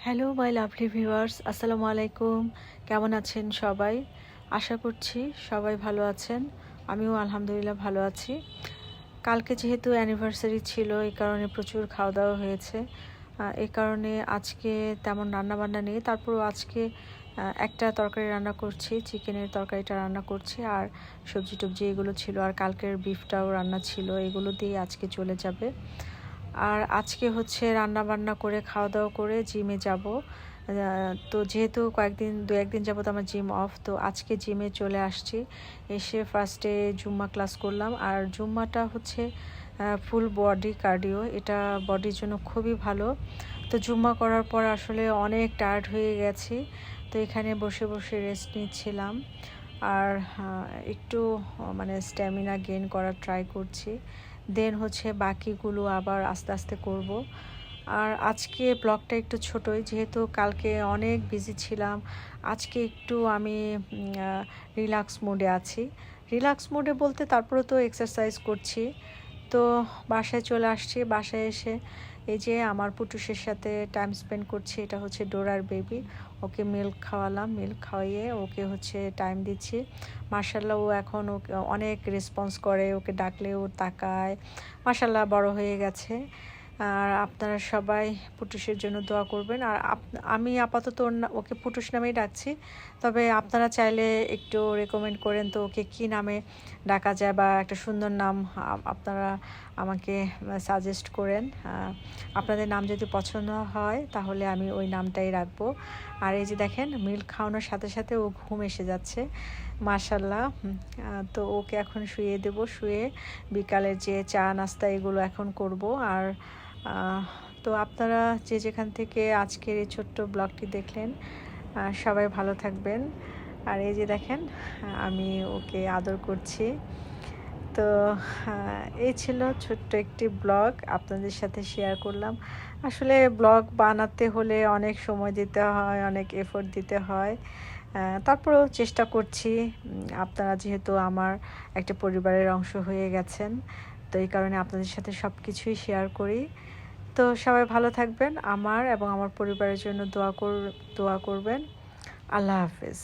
Hello my lovely viewers, আসসালামু আলাইকুম। কেমন আছেন সবাই? আশা করছি সবাই ভালো আছেন। আমিও আলহামদুলিল্লাহ ভালো আছি। কালকে যেহেতু অ্যানিভার্সারি ছিল, এই কারণে প্রচুর খাওয়া দাওয়া হয়েছে। এই কারণে আজকে তেমন রান্নাবান্না নেই। তারপরও আজকে একটা তরকারি রান্না করছি, চিকেনের তরকারিটা রান্না করছি, আর সবজি টবজি এগুলো ছিল, আর কালকের বিফটাও রান্না ছিল, এগুলো দিয়ে আজকে চলে যাবে। আর আজকে হচ্ছে রান্না বান্না করে খাওয়া দাওয়া করে জিমে যাব। তো যেহেতু দু একদিন যাবত আমার জিম অফ, তো আজকে জিমে চলে আসছি। এসে ফার্স্টে জুম্মা ক্লাস করলাম, আর জুম্মাটা হচ্ছে ফুল বডি কার্ডিও, এটা বডির জন্য খুবই ভালো। তো জুম্মা করার পর আসলে অনেক টায়ার্ড হয়ে গেছি, তো এখানে বসে বসে রেস্ট নিচ্ছিলাম। আর একটু মানে স্ট্যামিনা গেইন করার ট্রাই করছি। দেন হচ্ছে বাকিগুলো আবার আস্তে আস্তে করব। আর আজকে ব্লগটা একটু ছোটই, যেহেতু কালকে অনেক বিজি ছিলাম। আজকে একটু আমি রিল্যাক্স মোডে আছি। রিল্যাক্স মোডে বলতে তারপরে তো এক্সারসাইজ করছি। তো বাসায় চলে আসছি। বাসায় এসে এই যে আমার পুটুসের সাথে টাইম স্পেন্ড করছি। এটা হচ্ছে ডোরার বেবি, ওকে মিল্ক খাওয়ালাম, মিল্ক খাওয়াইয়ে ওকে হচ্ছে টাইম দিচ্ছি। মাশাল্লাহ, ও এখন ওকে অনেক রেসপন্স করে, ওকে ডাকলে ও তাকায়। মাশাল্লাহ, বড় হয়ে গেছে। আর আপনারা সবাই পুটুসের জন্য দোয়া করবেন। আর আমি আপাতত ওকে পুটুস নামেই ডাকছি, তবে আপনারা চাইলে একটু রেকমেন্ড করেন তো ওকে কী নামে ডাকা যায়, বা একটা সুন্দর নাম আপনারা আমাকে সাজেস্ট করেন। আপনাদের নাম যদি পছন্দ হয় তাহলে আমি ওই নামটাই রাখবো। আর এই যে দেখেন, মিল্ক খাওয়ানোর সাথে সাথে ও ঘুম এসে যাচ্ছে, মাশাল্লাহ। তো ওকে এখন শুয়ে দেব, শুয়ে বিকালের যে চা নাস্তা এগুলো এখন করব। আর তো আপনারা যে যেখান থেকে আজকের এই ছোট্ট ব্লগটি দেখলেন, সবাই ভালো থাকবেন। আর এই যে দেখেন, আমি ওকে আদর করছি। তো এই ছিল ছোট্ট একটি ব্লগ আপনাদের সাথে শেয়ার করলাম। আসলে ব্লগ বানাতে হলে অনেক সময় দিতে হয়, অনেক এফোর্ট দিতে হয়। তারপরেও চেষ্টা করছি। আপনারা যেহেতু আমার একটা পরিবারের অংশ হয়ে গেছেন, তো এই কারণে আপনাদের সাথে সব কিছুই শেয়ার করি। তো সবাই ভালো থাকবেন, আমার এবং আমার পরিবারের জন্য দোয়া করবেন। আল্লাহ হাফেজ।